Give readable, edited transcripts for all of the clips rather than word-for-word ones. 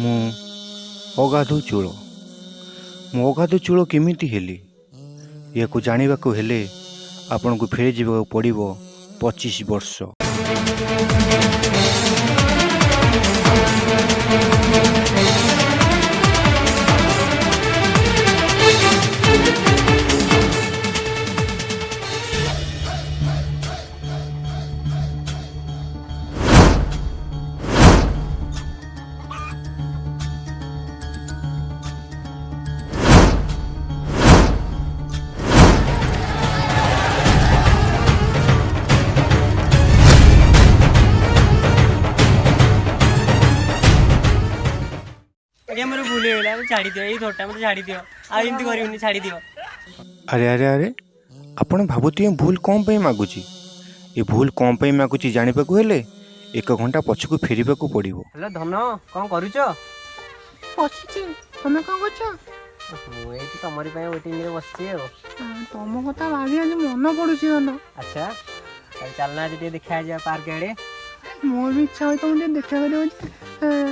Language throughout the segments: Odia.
ମୁଁ ଅଗାଧୁ ଚୂଳ। ମୁଁ ଅଗାଧୁ ଚୂଳ କେମିତି ହେଲି ଏହାକୁ ଜାଣିବାକୁ ହେଲେ ଆପଣଙ୍କୁ ଫେରିଯିବାକୁ ପଡ଼ିବ 25 ବର୍ଷ। ଆଜ୍ଞା ମୋର ଭୁଲ ହେଇଗଲା, ଛାଡ଼ି ଦିଅ, ଏଇ ଥରଟା ମୋତେ ଛାଡ଼ି ଦିଅ, ଆଉ ଏମିତି କରିବୁନି, ଛାଡ଼ି ଦିଅ। ଆରେ ଆରେ ଆରେ ଆପଣ ଭାବୁଥିବେ ଭୁଲ କ'ଣ ପାଇଁ ମାଗୁଛି। ଏ ଭୁଲ କ'ଣ ପାଇଁ ମାଗୁଛି ଜାଣିବାକୁ ହେଲେ 1 ଘଣ୍ଟା ପଛକୁ ଫେରିବାକୁ ପଡ଼ିବ। ହ୍ୟାଲୋ ଧନ, କ'ଣ କରୁଛ? ବସିଛି। ତମେ କ'ଣ କରୁଛ? ମୁଁ ଏଇଠି ତମରି ପାଇଁ ୱେଟିଂରେ ବସିଛି ଆଉ। ତମ କଥା ଭାବି ଆଜି ମନେ ପଡୁଛି ଧନ। ଆଚ୍ଛା, ତାହେଲେ ଚାଲନା ଆଜି ଟିକେ ଦେଖା ଯିବା ପାର୍କ ଆଡ଼େ। ମୋର ବି ଇଚ୍ଛା ହଉଛି ତମକୁ ଟିକେ ଦେଖା କରିବାକୁ।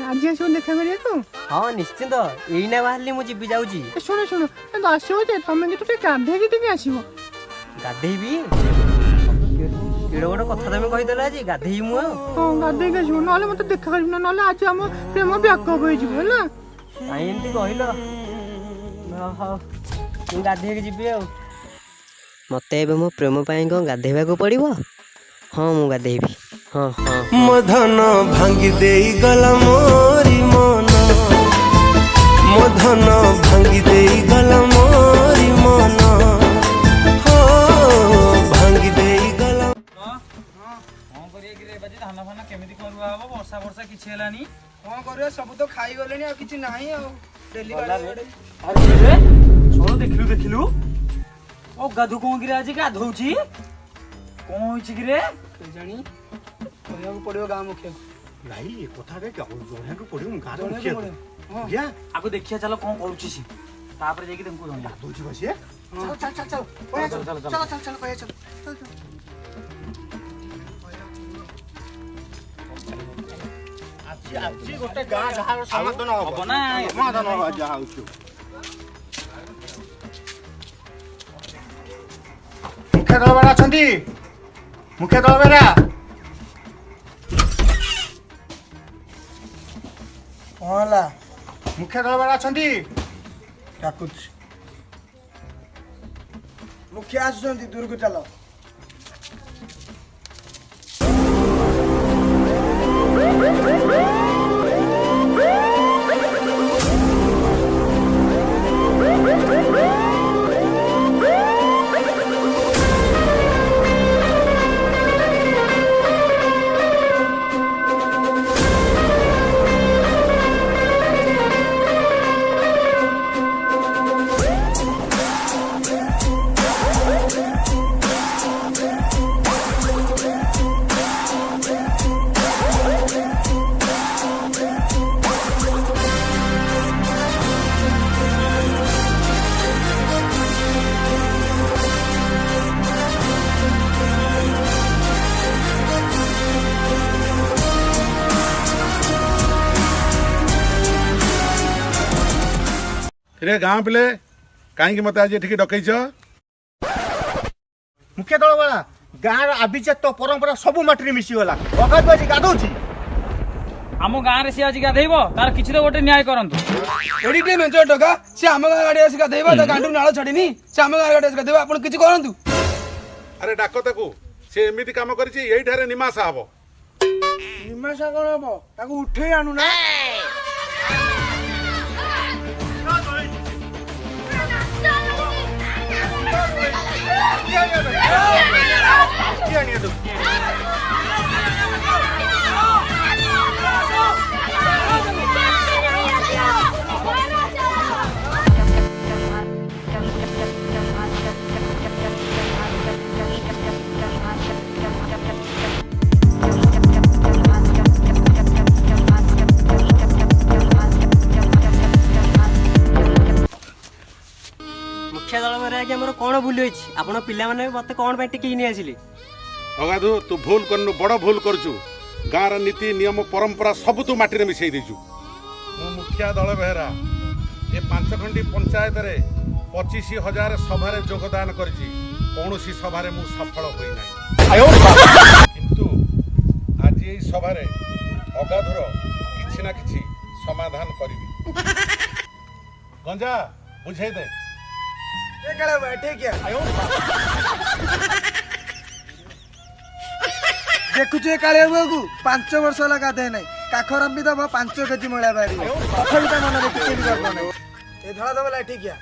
ଆଜି ଆସିବ ଦେଖା କରିବାକୁ? ହଁ ନିଶ୍ଚିନ୍ତ, ଏଇନା ବାହାରିଲି, ମୁଁ ଯିବି ଯାଉଛି। ଶୁଣ ଶୁଣ, ଆସିବ ଯେ ତମେ କିନ୍ତୁ ଟିକେ ଗାଧେଇକି ଟିକେ ଆସିବ। ଗାଧେଇବି? କେଡ଼େ ବଡ଼ କଥା ତମେ କହିଦେଲ, ଆଜି ଗାଧେଇବି ମୁଁ ଆଉ? ହଁ ଗାଧେଇକି ଆସିବ, ନହେଲେ ମତେ ଦେଖା କରିବି ନା, ନହେଲେ ଆଜି ଆମ ପ୍ରେମ ବ୍ୟାକଅପ୍ ହେଇଯିବ ହେଲା। କାଇଁ ଏମିତି କହିଲ? ହଉ ମୁଁ ଗାଧେଇକି ଯିବି ଆଉ। ମତେ ଏବେ ମୋ ପ୍ରେମ ପାଇଁ କ'ଣ ଗାଧେଇବାକୁ ପଡ଼ିବ? ହଁ ମୁଁ ଗାଧେଇବି। ହଁ ହଁ ମୋ ଧନ ଭାଙ୍ଗି ଦେଇ ଗଲା ମୋରି ମନ, ମୋ ଧନ ଭାଙ୍ଗି ଦେଇ ଗଲା ମୋରି ମନ, ହୋ ଭାଙ୍ଗି ଦେଇ ଗଲା। କ'ଣ କରିବା କି ରେ ବାଜି, ଧାନ ଫାନ କେମିତି କ'ଣ ରୁଆ ହବ? ବର୍ଷା କିଛି ହେଲାନି। କ'ଣ କରିବା, ସବୁ ତ ଖାଇଗଲେଣି, ଆଉ କିଛି ନାହିଁ। ଆଉ ଡେଲି ଶୁଣ, ଦେଖିଲୁ ଅଗାଧୁ କ'ଣ କିରେ ଆଜି ଗାଧଉଛି? କ'ଣ ହେଇଛି କିରେ? ଜାଣି କହିବାକୁ ପଡିବ ଗାଁ ମୁଖିଆକୁ। ଭାଇ ଏ କଥାଟା ଜଣେଇବାକୁ ପଡିବ ଗାଁ ଜଣେଇବାକୁ ପଡିବ। ହଁ ଆଗ ଦେଖିଆ ଚାଲ କ'ଣ କରୁଛି ସେ, ତାପରେ ଯାଇକି ତାଙ୍କୁ ଜଣେଇବା। ଗାଧଉଛି ବା ସିଏ। ଚାଲ ଚାଲ ଚାଲ ଚାଲ କହିବା, ଚାଲ ଚାଲ ଚାଲ ଚାଲ କହିବା, ଚାଲ ଚାଲ ଚାଲ। ଆଜି ଗୋଟେ ଗାଁ ଯାହାର ସମାଧାନ ହବ ନା? ସମାଧାନ ହବ ଯାହା ହଉଛି। ମୁଖ୍ୟ ଦଳ ବେରା ଅଛନ୍ତି? ମୁଖ୍ୟ ଦଳ ବେରା କ'ଣ ହେଲା? ମୁଖ୍ୟ ଦଳ ବେରା ଅଛନ୍ତି? ଡାକୁଛି। ମୁଖିଆ ଆସୁଛନ୍ତି, ଦୂରକୁ ଚାଲ। रे गाँ पिले कहीं मत आज एठिक डकैच? ମୁଖ୍ୟ ଦଳ ବେରା ଗାଁର ଆଭିଜାତ ପରମ୍ପରା ସବୁ ମାଟିରେ ମିଶିଗଲା। ଅଗାଧୁ ଆଜି ଗାଧଉଛି। ଆମ ଗାଁରେ ସିଏ ଆଜି ଗାଧେଇବ, ତାର କିଛି ତ ଗୋଟେ ନ୍ୟାୟ କରନ୍ତୁ। ଏଠି ଟିକେ ମେଞ୍ଚ ଟଙ୍କା, ସେ ଆମ ଗାଁ ଗାଡି ଆସି ଗାଧେଇବା, ତା ଗାଣ୍ଡୁ ନାଳ ଛାଡିନି, ସେ ଆମ ଗାଁ ଗାଡି ଆସି ଗାଧେଇବା, ଆପଣ କିଛି କରନ୍ତୁ। अरे डाक ताकू, से एमिति काम करिछि, एइठारे निमासा हबो। ନିମାସା କ'ଣ ହବ? ତାକୁ ଉଠେଇ ଆଣୁ ନା। ମୁଖ୍ୟ ଦଳ ଘରେ ଆଜ୍ଞା ମୋର କ'ଣ ଭୁଲ ହେଇଛି? ଆପଣ ପିଲାମାନେ ମତେ କ'ଣ ପାଇଁ ଟିକେଇ ନେଇ ଆସିଲେ? अगाधु तू भूल करनु, बड़ भूल करछु। गाँर नीति नियम परंपरा सब तू माटी रे मिसई देछु। ମୁଁ मुखिया दल बेहरा ए 5 खंडी पंचायत रे 25,000 सभारे योगदान करछि कौनसी सभारे मु सफल होई नाही किंतु आज एई सभारे अगाधुर किछि ना किछि समाधान करिवि गंजा बुझाई दे देखुଛୁ ଏ କାଳିଆ ବାବୁକୁ 5 ବର୍ଷ ହେଲା ଗାଧେ ନାହିଁ କାଖରାମ ବି ଦବ 5 କେଜି ମଇଳା ବାହାରିବ ତଥାପି ତା ମନରେ ଟିକେ ବି ଗର୍ବ ନାହିଁ ଏ ଧଳା ଦବ ଲାଠିକିଆ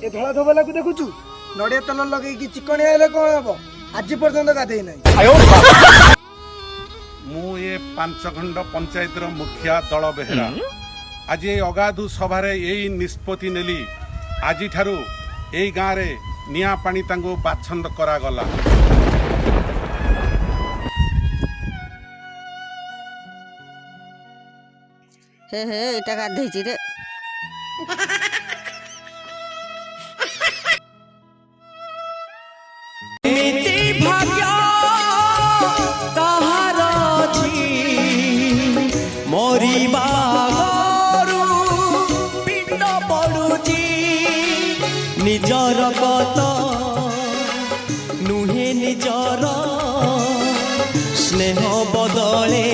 ଏ ଧଳା ଧବଲାକୁ ଦେଖୁଛୁ ନଡ଼ିଆ ତେଲ ଲଗେଇକି ଚିକଣିଆ ହେଲେ କଣ ହବ ଆଜି ପର୍ଯ୍ୟନ୍ତ ଗାଧେଇ ନାହିଁ मु ये 5 खंड पंचायत रो मुखिया दल बेहरा आज ये अगाधु सभारे यही निष्पत्ति नेली आज ठारू यही गाँव रे निया पानी तांगो बाछंद करा गला हे हे एटा गाधेइछि रे निजर गत नुहे निजर स्नेह बदले